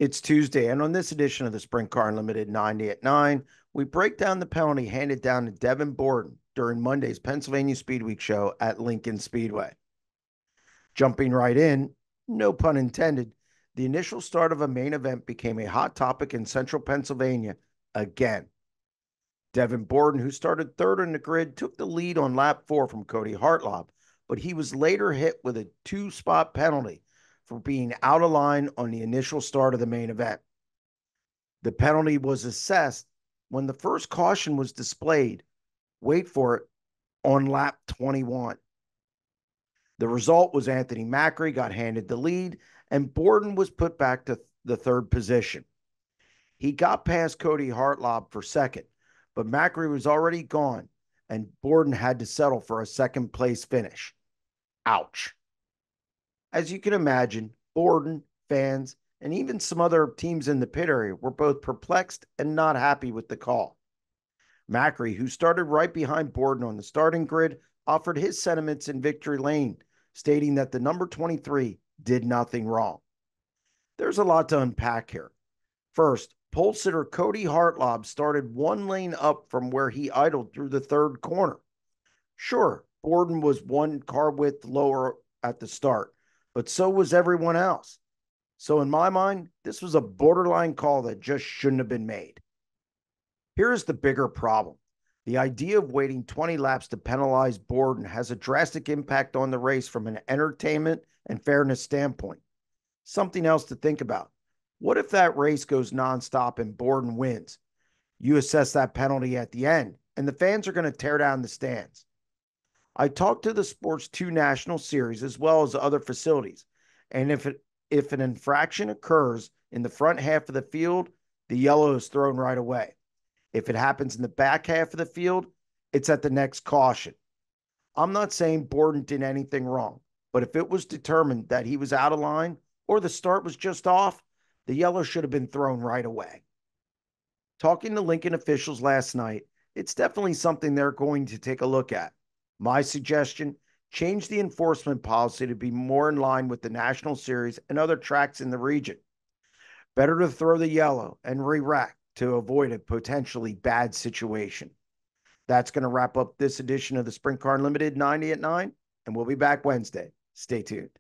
It's Tuesday, and on this edition of the Sprint Car Unlimited 90 at 9, we break down the penalty handed down to Devon Borden during Monday's Pennsylvania Speedweek show at Lincoln Speedway. Jumping right in, no pun intended, the initial start of a main event became a hot topic in central Pennsylvania again. Devon Borden, who started third on the grid, took the lead on lap 4 from Cody Hartlob, but he was later hit with a two-spot penalty for being out of line on the initial start of the main event. The penalty was assessed when the first caution was displayed, wait for it, on lap 21. The result was Anthony Macri got handed the lead, and Borden was put back to the third position. He got past Cody Hartlob for second, but Macri was already gone, and Borden had to settle for a second place finish. Ouch. As you can imagine, Borden, fans, and even some other teams in the pit area were both perplexed and not happy with the call. Macri, who started right behind Borden on the starting grid, offered his sentiments in victory lane, stating that the number 23 did nothing wrong. There's a lot to unpack here. First, pole sitter Cody Hartlob started one lane up from where he idled through the third corner. Sure, Borden was one car width lower at the start, but so was everyone else. So in my mind, this was a borderline call that just shouldn't have been made. Here's the bigger problem. The idea of waiting 20 laps to penalize Borden has a drastic impact on the race from an entertainment and fairness standpoint. Something else to think about. What if that race goes nonstop and Borden wins? You assess that penalty at the end, and the fans are going to tear down the stands. I talked to the sport's two national series as well as other facilities, and if an infraction occurs in the front half of the field, the yellow is thrown right away. If it happens in the back half of the field, it's at the next caution. I'm not saying Borden did anything wrong, but if it was determined that he was out of line or the start was just off, the yellow should have been thrown right away. Talking to Lincoln officials last night, it's definitely something they're going to take a look at. My suggestion, change the enforcement policy to be more in line with the National Series and other tracks in the region. Better to throw the yellow and re-rack to avoid a potentially bad situation. That's going to wrap up this edition of the Sprint Car Unlimited 90 at 9, and we'll be back Wednesday. Stay tuned.